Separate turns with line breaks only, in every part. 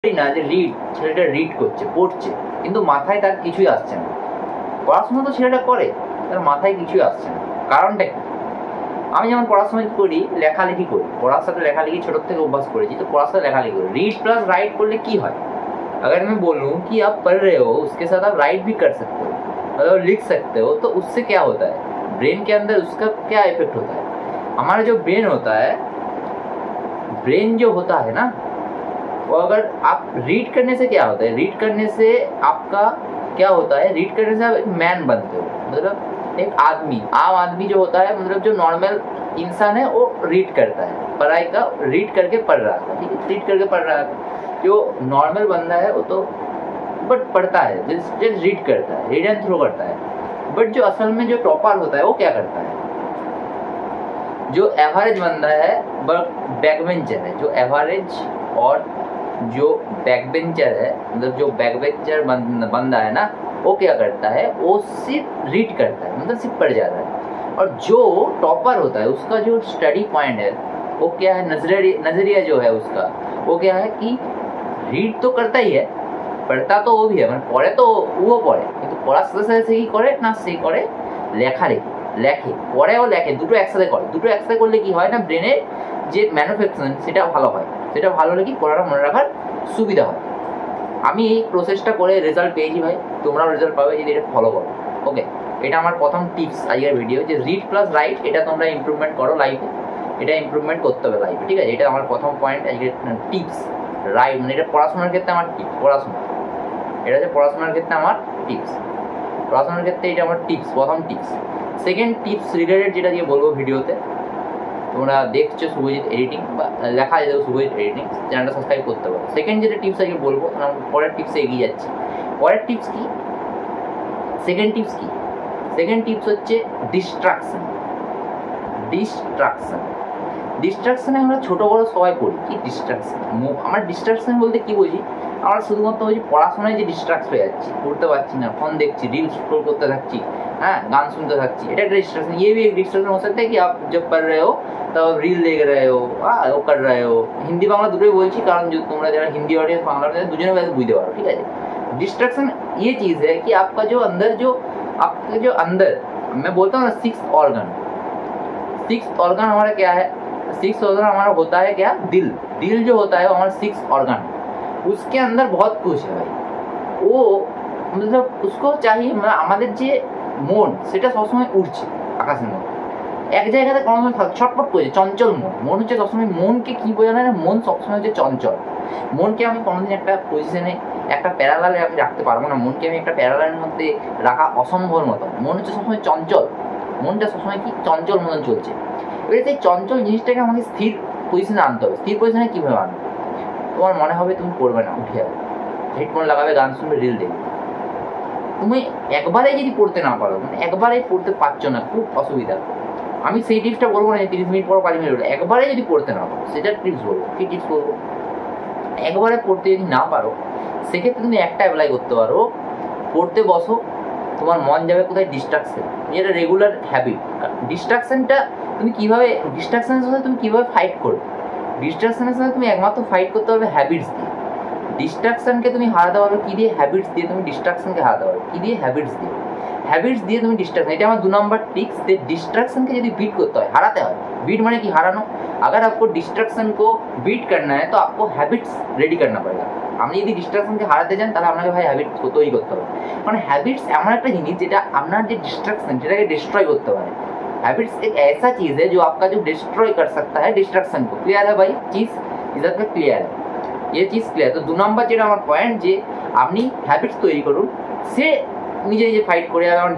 না যে ছেলেটা রিড করছে, পড়ছে, কিন্তু মাথায় তার কিছুই আসছে না। পড়াশোনা তো ছেলেটা করে, তার মাথায় কিছুই আসছে না। কারণটা কি? আমি যেমন পড়াশোনা করি, লেখালেখি করি, পড়ার সাথে লেখালেখি ছোটোর থেকে অভ্যাস করেছি, তো পড়ার साथ লেখালেখি করি। रीड प्लस राइट করলে কি হয়? अगर मैं बोलूँ कि आप पढ़ रहे हो, उसके साथ आप राइट भी कर सकते हो, मतलब लिख सकते हो, तो उससे क्या होता है, ब्रेन के अंदर उसका क्या इफेक्ट होता है? हमारा जो ब्रेन होता है, ब्रेन जो होता है ना, वो अगर आप रीड करने से क्या होता है, रीड करने से आपका क्या होता है, रीड करने से आप एक मैन बनते हो, मतलब एक आदमी, आम आदमी जो होता है, मतलब जो नॉर्मल इंसान है वो रीड करता है, पढ़ाई का रीड करके पढ़ रहा था, ठीक है, रीड करके पढ़ रहा था। जो नॉर्मल बंदा है वो तो बट पढ़ता है, जस्ट रीड करता है, रीड एंड थ्रो करता है। बट जो असल में जो टॉपर होता है वो क्या करता है, जो एवरेज बंदा है, बैकबेंचर है, जो एवरेज और जो बैकबेंचर है, मतलब जो बैकबेंचर बंदा है ना, वो क्या करता है, वो सिर्फ रीड करता है, मतलब सिर्फ पढ़ जाता है। और जो टॉपर होता है उसका जो स्टडी पॉइंट है वो क्या है, नजरिया जो है उसका, वो क्या है कि रीड तो करता ही है, पढ़ता तो वो भी है, मतलब पढ़े तो वो पढ़े, কিন্তু পড়ার সাথে সাথে কি করে না, সে করে লেখালেখি, লেখে, পড়ে ও লেখে, দুটো একসাথে করে। দুটো একসাথে করলে কি হয় না, ব্রেনের যে ম্যানুফ্যাকচারিং সেটা ভালো হয়, সেটা ভালো হলে কি পড়াটা মনে রাখার সুবিধা হয়। আমি এই প্রসেসটা করে রেজাল্ট পেয়েছি ভাই, তোমরাও রেজাল্ট পাবে যদি এটা ফলো করো। ওকে, এটা আমার প্রথম টিপস আজকের ভিডিও, যে রিড প্লাস রাইট এটা তোমরা ইমপ্রুভমেন্ট করো লাইফে, এটা ইমপ্রুভমেন্ট করতে হবে লাইফে, ঠিক আছে। এটা আমার প্রথম পয়েন্ট আজকের টিপস। রাইট মানে এটা পড়াশোনার ক্ষেত্রে আমার টিপস, পড়াশোনা, এটা হচ্ছে পড়াশোনার ক্ষেত্রে আমার টিপস, পড়াশোনার ক্ষেত্রে এটা আমার টিপস, প্রথম টিপস। সেকেন্ড টিপস রিলেটেড যেটা দিয়ে বলবো ভিডিওতে, তোমরা দেখছো শুভজিৎ এডিটিং বা লেখা যেত শুভজিৎ এডিটিং, চ্যানেলটা সাবস্ক্রাইব করতে পারো। সেকেন্ড যেটা টিপস আজকে বলবো, পরের টিপসে এগিয়ে যাচ্ছি। পরের টিপস কি, সেকেন্ড টিপস কি, সেকেন্ড টিপস হচ্ছে ডিস্ট্রাকশন। ডিস্ট্রাকশন, ডিস্ট্রাকশনে আমরা ছোটো বড়ো সবাই পড়ি, কি ডিস্ট্রাকশন, আমার ডিস্ট্রাকশন বলতে কি বুঝি, আমরা শুধুমাত্র বলছি পড়াশোনায় যে ডিস্ট্রাক্ট হয়ে যাচ্ছি, পড়তে পারছি না, ফোন দেখছি, রিল স্ক্রল করতে থাকছি, हाँ गान सुनते থাকছি, এটা একটা डिस्ट्रैक्शन। ये भी एक डिस्ट्रैक्शन हो सकता है कि आप जब पढ़ रहे हो तब रील देख रहे हो, वो कर रहे हो। हिंदी बांग्ला দুটোই বলছি, কারণ যে তোমরা যারা হিন্দি অডিয়েন্স বাংলা অডিয়েন্স দুজনে वैसे বুঝতে পারো, ঠিক আছে। डिस्ट्रैक्शन ये चीज़ है कि आपका जो अंदर जो आपके जो अंदर, मैं बोलता हूँ ना सिक्स्थ ऑर्गन, सिक्स्थ ऑर्गन हमारा क्या है, सिक्स्थ ऑर्गन हमारा होता है क्या, दिल। दिल जो होता है वो हमारा सिक्स्थ ऑर्गन, उसके अंदर बहुत कुछ है भाई। वो मतलब उसको चाहिए, मतलब আমাদের যে মন সেটা সবসময় উড়ছে আকাশের মধ্যে, এক জায়গাতে কোনো সময় ছটফট করছে, চঞ্চল মন। মন হচ্ছে সবসময়, মনকে কী বোঝানো না, মন সবসময় হচ্ছে চঞ্চল। মনকে আমি কোনোদিন একটা পজিশনে, একটা প্যারালালে আমি রাখতে পারবো না, মনকে আমি একটা প্যারালালের মধ্যে রাখা অসম্ভবের মতো। মন হচ্ছে সবসময় চঞ্চল, মনটা সবসময় কি চঞ্চল মতন চলছে। এবারে সেই চঞ্চল জিনিসটাকে আমাকে স্থির পজিশনে আনতে হবে। স্থির পজিশনে কীভাবে আনবে, তোমার মনে হবে তুমি পড়বে না, উঠে যাবে, হেডফোন লাগাবে, গান শুনবে, রিল দেখবে। তুমি একবারেই যদি পড়তে না পারো, মানে একবারেই পড়তে পারছো না, খুব অসুবিধা। আমি সেই টিপসটা বলবো না যে 30 মিনিট পর 5 মিনিট, একবারে যদি পড়তে না পারো সেটার টিপস বলবো। কি টিপস বলবো, একবারে পড়তে যদি না পারো সেক্ষেত্রে তুমি একটা অ্যাপ্লাই করতে পারো, পড়তে বসো, তোমার মন যাবে কোথায়, ডিস্ট্রাকশন। এটা রেগুলার হ্যাবিট। ডিস্ট্রাকশনটা তুমি কীভাবে, ডিস্ট্রাকশনের সাথে তুমি কীভাবে ফাইট করবে, ডিস্ট্রাকশনের সাথে তুমি একমাত্র ফাইট করতে পারবে হ্যাবিটস দিয়ে। ডিস্ট্রাকশনকে তুমি হারাতে পারবে কী দিয়ে, হ্যাবিটস দিয়ে। তুমি ডিস্ট্রাকশনকে হারাতে পারবে কী দিয়ে, হ্যাবিটস দিয়ে। হ্যাবিটস দিয়ে তুমি ডিस्ट्रैक्शन, এটা আমার 2 नंबर टिप्स। যে डिस्ट्रैक्शन के यदि बीट করতে হয়, হারাতে হয়। बीट মানে কি, হারানো। अगर आपको डिस्ट्रैक्शन को बीट करना है तो आपको हैबिट्स रेडी करना पड़ेगा। আপনি যদি ডিস্ট্রাকশনকে হারাতে চান তাহলে আপনাকে ভাই হ্যাবিট তৈরি করতে হবে। মানে হ্যাবিটস এমন একটা জিনিস যেটা আপনার যে डिस्ट्रैक्शन সেটাকে डिस्ट्रॉय করতে পারে। हैबिट्स एक ऐसा चीज़ है जो आपका जो डिस्ट्रॉय कर सकता है डिस्ट्रैक्शन को। क्लियर है भाई, चीज़ इधर पे क्लियर है, ये चीज़ क्लियर। तो 2 नंबर যেটা আমার পয়েন্ট, যে আপনি হ্যাবিটস তৈরি করুন, সে নিজে নিজে ফাইট করে যাবে, আমার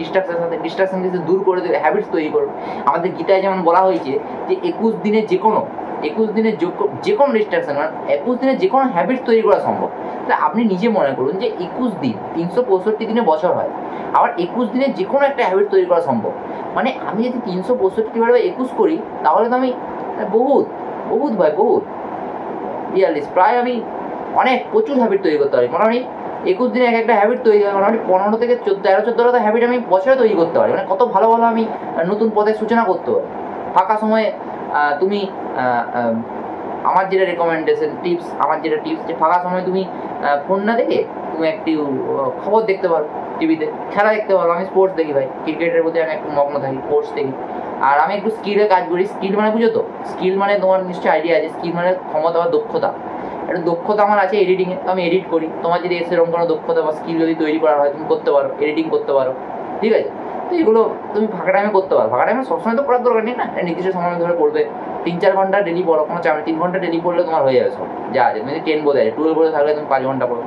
ডিস্ট্রাকশনকে দূর করে দেবে, হ্যাবিটস তৈরি করুন। আমাদের গীতায় যেমন বলা হয়েছে যে 21 দিনে যে কোনো ডিস্ট্রাকশন, মানে 21 দিনে যে কোনো হ্যাবিটস তৈরি করা সম্ভব। তাহলে আপনি নিজে মনে করুন যে 21 দিন, 365 দিনে বছর হয়, আবার 21 দিনে যে কোনো একটা হ্যাবিট তৈরি করা সম্ভব। মানে আমি যদি 365 করি তাহলে তো আমি বহুত ভাই, বহুত 42, প্রায় আমি অনেক প্রচুর হ্যাবিট তৈরি করতে পারি। মোটামুটি 21 দিনে এক একটা হ্যাবিট তৈরি হয়, মোটামুটি 15 থেকে 13-14টা হ্যাবিট আমি বছরে তৈরি করতে পারি। মানে কত ভালো ভালো আমি নতুন পথের সূচনা করতে পারি। ফাঁকা সময়ে তুমি আমার যেটা রেকমেন্ডেশন টিপস, আমার যেটা টিপস, যে ফাঁকা সময় তুমি ফোন না দেখে তুমি একটু খবর দেখতে পারো, টিভিতে খেলা দেখতে পারো। আমি স্পোর্টস দেখি ভাই, ক্রিকেটের প্রতি আমি একটু মগ্ন থাকি, স্পোর্টস দেখি। আর আমি একটু স্কিলে কাজ করি। স্কিল মানে বুঝো তো, স্কিল মানে তোমার নিশ্চয়ই আইডিয়া আছে, স্কিল মানে ক্ষমতা বা দক্ষতা। একটু দক্ষতা আমার আছে এডিটিংয়ে, তো আমি এডিট করি। তোমার যদি সেরকম কোনো দক্ষতা বা স্কিল যদি তৈরি করা হয়, তুমি করতে পারো, এডিটিং করতে পারো, ঠিক আছে। তো এগুলো তুমি ফাঁকা টাইমে করতে পারো। ফাঁকা টাইমে সবসময় তো করার দরকার নেই না, নির্দিষ্ট সময় ধরে করবে। 3-4 ঘন্টা ডেলি পড়ো, কোনো চাপ নেই। 3 ঘন্টা ডেলি পড়লে তোমার হয়ে যাবে সব যা আছে। তুমি 10 বোঝা যায়, 12 বোঝা থাকলে তুমি 5 ঘন্টা পড়ো।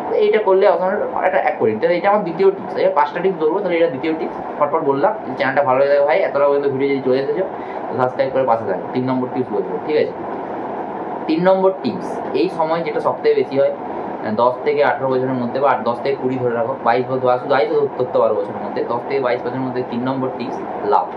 তো এইটা করলে আপনার একটা এক করি। তাহলে এটা আমার দ্বিতীয় টিপস। এই 5টা টিপস বলবো, তাহলে এটা দ্বিতীয় টিপস। ফটফট বললাম। চ্যানেলটা ভালো হয়ে যাবে ভাই, এতটা পর্যন্ত ভিডিও যদি চলে এসেছো সাবস্ক্রাইব করে পাশে থাকবে। 3 নম্বর টিপস বলবো, ঠিক আছে। 3 নম্বর টিপস, এই সময় যেটা সবথেকে বেশি হয় 10 থেকে 18 বছরের মধ্যে, বা 10 থেকে 20 ধরে রাখো, 22 বছর, শুধু 22 ধরতে পারো বছরের মধ্যে, 10 থেকে 22 বছরের মধ্যে 3 নম্বর टिप्स लाभ,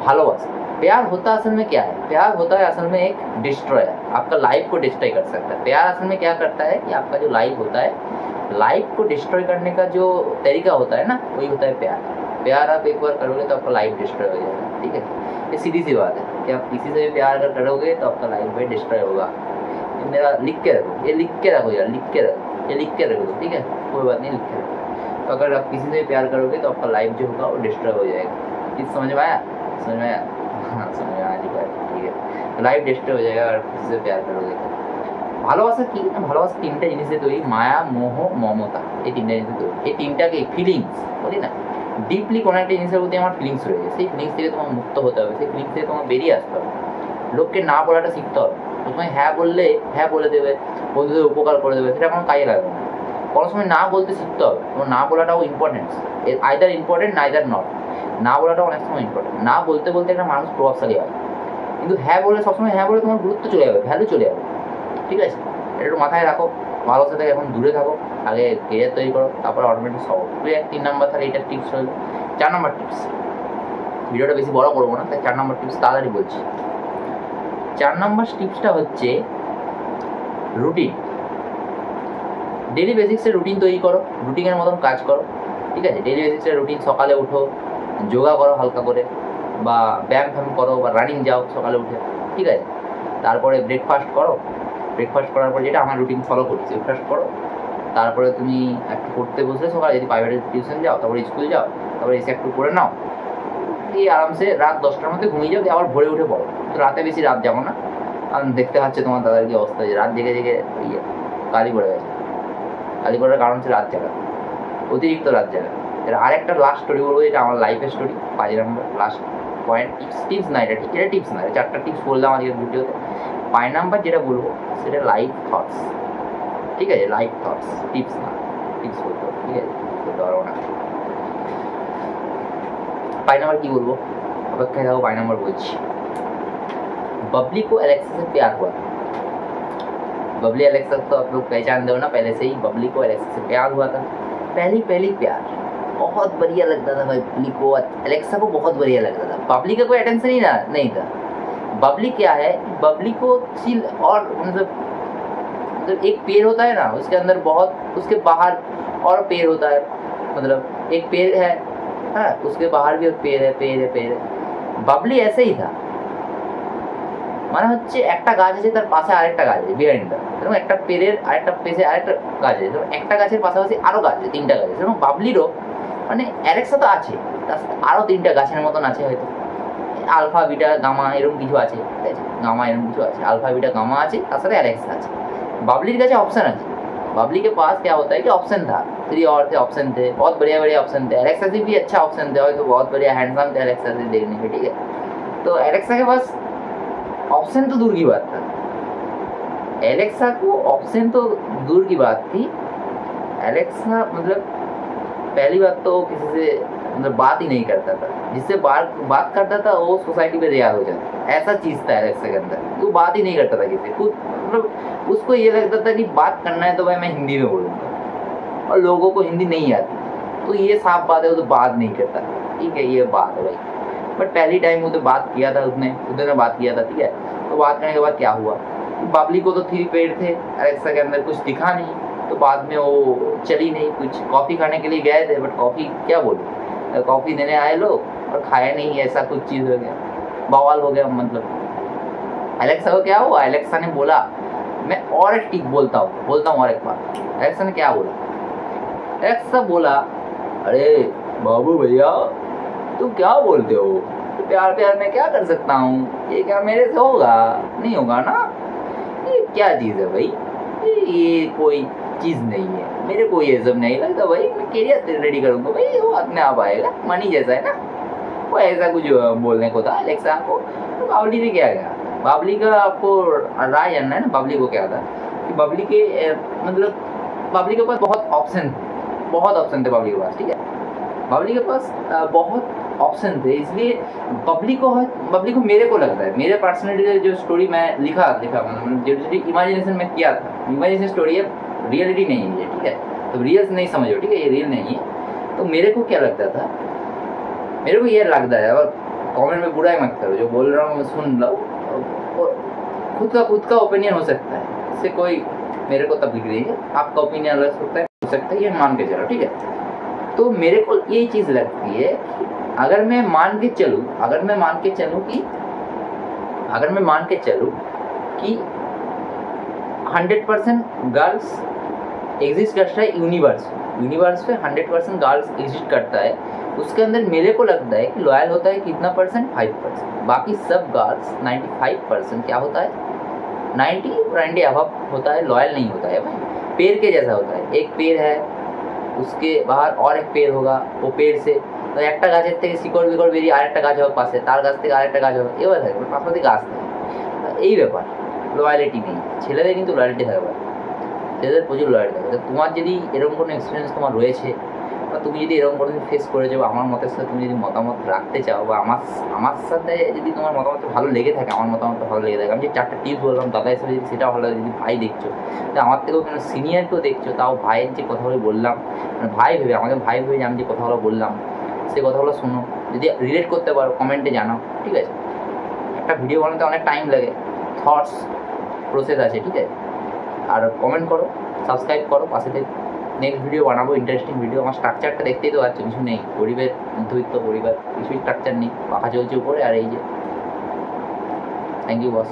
भालोबासा। प्यार होता असल में क्या है? प्यार होता है असल में एक डिस्ट्रॉयर, आपका लाइफ को डिस्ट्रॉय कर सकता है। प्यार असल में क्या करता है कि आपका जो लाइफ होता है, लाइफ को डिस्ट्रॉय करने का जो तरीका होता है ना, वही होता है प्यार। प्यार आप एक बार करोगे तो आपका लाइफ डिस्ट्रॉय हो जाएगा, ठीक है। ये सीधी सी बात है कि आप किसी से भी प्यार अगर करोगे तो आपका लाइफ भी डिस्ट्रॉय होगा। मेरा लिख के रखो, ये लिख के रखो यार, लिख के रखो, ये लिख के रखो, ठीक है, कोई बात नहीं, लिख के रखो। तो अगर आप किसी से प्यार करोगे तो आपका लाइफ जो होगा वो डिस्ट्रॉय हो जाएगा। किस समझ में आया? समझ में आया? हाँ, समझ में आया, ठीक है। तो लाइफ डिस्ट्रॉय हो जाएगा अगर किसी से प्यार करोगे। ভালোবাসা কি? ভালোবাসা 3টা জিনিসে তৈরি, মায়া, মোহ, মমতা। এই 3টা জিনিসে তৈরি। এই 3টাকে ফিলিংস বলি না, ডিপলি কোনো একটা জিনিসের প্রতি আমার ফিলিংস রয়েছে, সেই ফিলিংস থেকে তোমার মুক্ত হতে হবে, সেই ফিলিংস থেকে তোমার বেরিয়ে আসতে হবে। লোককে না বলাটা শিখতে হবে। প্রথমে হ্যাঁ বললে হ্যাঁ বলে দেবে, বন্ধুদের উপকার করে দেবে, সেটা কোনো কাজে লাগবে না। কোনো সময় না বলতে শিখতে হবে। এবং না বলাটাও important, either important either not. না বলাটাও অনেক সময় ইম্পর্টেন্ট। না বলতে বলতে একটা মানুষ প্রভাবশালী হয়, কিন্তু হ্যাঁ বলে সবসময় হ্যাঁ বলে তোমার গুরুত্ব চলে যাবে, ভ্যালু চলে যাবে, ঠিক আছে। একটু মাথায় রাখো, ভালোবাসা থেকে এখন দূরে থাকো, আগে কেরিয়ার তৈরি করো, তারপর অটোমেটিক সব। 3 নাম্বার, তাহলে এটা টিপস হলো। 4 নাম্বার টিপস, ভিডিওটা বেশি বড় করবো না, তাই 4 নাম্বার টিপস তাড়াতাড়ি বলছি। 4 নাম্বার টিপসটা হচ্ছে রুটিন। ডেলি বেসিক্সে রুটিন তৈরি করো, রুটিনের মতন কাজ করো, ঠিক আছে। ডেলি বেসিক্সে রুটিন, সকালে উঠো, যোগা করো হালকা করে, বা ব্যায়াম ফ্যাম করো, বা রানিং যাও সকালে উঠে, ঠিক আছে। তারপরে ব্রেকফাস্ট করো, ব্রেকফাস্ট করার পর যেটা আমার রুটিন ফলো করি, ব্রেকফাস্ট করো। তারপরে তুমি একটু পড়তে বসলে সকালে, যদি প্রাইভেট টিউশন যাও, তারপরে স্কুল যাও, তারপরে এসে একটু পড়ে নাও, দিয়ে আরামসে রাত 10টার মধ্যে ঘুমিয়ে যাও, দিয়ে আবার ভোরে উঠে পড়ো। তো রাতে বেশি রাত যাবো না, কারণ দেখতে পাচ্ছে তোমার দাদার কি অবস্থা, যে রাত জেগে জেগে কালি পড়ে গেছে। কালি পড়ার কারণ হচ্ছে রাত জাগা, অতিরিক্ত রাত জাগা। এর আরেকটা লাস্ট স্টোরি বলবো, এটা আমার লাইফের স্টোরি, 5 নম্বর লাস্ট পয়েন্ট। টিপস না, এটা ঠিক, এটা টিপস না, 4টা টিপস বললাম আজকের ভিডিওতে। 5 নাম্বার যেটা বলবো সেটা লাইফ থটস, ঠিক আছে। লাইফ থটস, টিপস না, টিপস বলতে হবে, ঠিক আছে, বলতে পারবো না। 5 নাম্বার কি বলবো, অপেক্ষায় থাকো, 5 নাম্বার বলছি। बबली को एलेक्सा से प्यार हुआ। बबली एलेक्सा तो आप लोग पहचान दो ना, पहले से ही बबली को एलेक्सा से प्यार हुआ था। पहली प्यार बहुत बढ़िया लगता था भाई, बबली को, एलेक्सा को बहुत बढ़िया लगता था। बबली का कोई अटेंशन ही नहीं था। बबली क्या है, बबली को चिल, और मतलब एक पेड़ होता है ना, उसके अंदर बहुत, उसके बाहर और पेड़ होता है, मतलब एक पेड़ है, हाँ, उसके बाहर भी एक पेड़ है। बबली ऐसे ही था, মানে হচ্ছে একটা গাছ আছে, তার পাশে আরেকটা গাছ আছে, বিহাইন্ডটা, এবং একটা পেড়ের আরেকটা পেছে আরেকটা গাছ আছে, এবং একটা গাছের পাশাপাশি আরো গাছ আছে, 3টা গাছ আছে। এবং বাবলিরও মানে অ্যালেক্সা তো আছে, তার সাথে আরো 3টা গাছের মতন আছে, হয়তো আলফা বিটা গামা এরকম কিছু আছে, ঠিক আছে, গামা এরকম কিছু আছে, अल्फा बीटा गामा আছে, তার সাথে অ্যালেক্সা আছে। বাবলির কাছে ऑप्शन আছে, बबली के पास क्या होता है कि ऑप्शन था, 3 और थे, ऑप्शन थे, बहुत बढ़िया ऑप्शन थे। एलेक्सा से भी अच्छा ऑप्शन थे, और तो बहुत बढ़िया हैंडसम थे एलेक्सा से देखने में, ठीक है। तो एलेक्सा के पास ऑप्शन तो दूर की बात था, एलेक्सा को ऑप्शन तो दूर की बात थी। एलेक्सा मतलब पहली बात तो किसी से मतलब बात ही नहीं करता था, जिससे बात करता था वो सोसाइटी में रिया हो जाता, ऐसा चीज था एलेक्सा के अंदर। वो बात ही नहीं करता था किसी खुद, मतलब उसको ये लगता था कि बात करना है तो भाई मैं हिंदी में बोलूँगा, और लोगों को हिंदी नहीं आती, तो ये साफ बात है, वो तो बात नहीं करता, ठीक है, ये बात है भाई। बट पहली टाइम वो तो बात किया था उसने, उधर ने बात किया था, ठीक है। तो बात करने के बाद क्या हुआ, बबली को तो 3 पेड़ थे, एलेक्सा के अंदर कुछ दिखा नहीं, तो बाद में वो चली नहीं, कुछ कॉफ़ी खाने के लिए गए थे, बट कॉफ़ी क्या बोलूँ, कॉफ़ी देने आए लोग और खाया नहीं, ऐसा कुछ चीज़ हो गया, बवाल हो गया मतलब। एलेक्सा को क्या हुआ, एलेक्सा ने बोला, मैं और एक टिप बोलता हूँ और एक बार। एलेक्सा ने क्या बोला, एलेक्सा बोला, अरे बाबू भैया तुम क्या बोलते हो, प्यार प्यार में क्या कर सकता हूँ, ये क्या मेरे से होगा, नहीं होगा ना, ये क्या चीज़ है भाई, ये कोई चीज़ नहीं है, मेरे को ये सब नहीं लगता भाई, मैं कैरियर रेडी करूँगा भाई, वो अपने आप आएगा, मनी जैसा है ना। वो ऐसा कुछ बोलने को था अलेक्सा को। तो बाबली ने क्या किया, बाबली का आपको राय जानना है ना, बाबली को क्या था कि बाबली के मतलब बाबली के पास बहुत ऑप्शन थे बाबली के पास, ठीक है, बाबली के पास बहुत ऑप्शन थे, इसलिए बबली को मेरे को लगता है, मेरे पर्सनली जो स्टोरी मैं लिखा जो इमेजिनेशन में किया था, इमेजिनेशन स्टोरी है, रियलिटी नहीं है, ठीक है, तो रियल नहीं समझो, ठीक है, ये रियल नहीं है। तो मेरे को क्या लगता था, मेरे को ये लगता है, और कमेंट में बुराई मत करो, जो बोल रहा हूँ मैं सुन लो, खुद का ओपिनियन हो सकता है, इससे कोई मेरे को तकलीफ नहीं है, आपका ओपिनियन अलग हो सकता है, ये मान के चलो, ठीक है। तो मेरे को ये चीज़ लगती है कि अगर मैं मान के चलूँ कि 100% गर्ल्स एग्जिस्ट करता है, यूनिवर्स पे 100% गर्ल्स एग्जिस्ट करता है, उसके अंदर मेरे को लगता है कि लॉयल होता है कितना परसेंट, 5%, बाकी सब गर्ल्स 95% क्या होता है, 90 अबव होता है, लॉयल नहीं होता है भाई, पेड़ के जैसा होता है, एक पेड़ है उसके बाहर और एक पेड़ होगा, वो पेड़ से तो একটা গাছের থেকে শিকড় বিকড় বেরিয়ে আরেকটা গাছ হবে পাশে, তার গাছ থেকে আরেকটা গাছ হবে, এবার থাকবে পাশাপাশি গাছ থাকে, এই ব্যাপার, লয়ালিটি নেই, ছেলেদের কিন্তু লয়ালিটি থাকবে, ছেলেদের প্রচুর লয়ালিটি থাকবে। তোমার যদি এরকম কোনো এক্সপিরিয়েন্স তোমার রয়েছে, বা তুমি যদি এরকম কোনো ফেস করেছো, বা আমার মতের সাথে তুমি যদি মতামত রাখতে চাও, বা আমার সাথে যদি তোমার মতামত ভালো লেগে থাকে, আমার মতামত ভালো লেগে থাকে, আমি যে 4টা টিপস বললাম দাদা হিসেবে যদি সেটা ভালো লাগে, যদি ভাই দেখছো, তো আমার থেকেও কেন সিনিয়রকেও দেখছো, তাও ভাইয়ের যে কথাগুলো বললাম, মানে ভাই ভেবে, আমাকে ভাই ভেবে যে আমি যে কথাগুলো বললাম সেই কথাগুলো শোনো, যদি রিলেট করতে পারো কমেন্টে জানাও, ঠিক আছে। একটা ভিডিও বানাতে অনেক টাইম লাগে, থটস প্রসেস আছে, ঠিক আছে, আর কমেন্ট করো, সাবস্ক্রাইব করো, পাশে থেকে নেক্সট ভিডিও বানাবো, ইন্টারেস্টিং ভিডিও। আমার স্ট্রাকচারটা দেখতেই তো পাচ্ছ, কিছু নেই, গরিবের মধ্যবিত্ত পরিবার, কিছুই স্ট্রাকচার নেই, পাখা চলছে উপরে, আর এই যে থ্যাংক ইউ বস।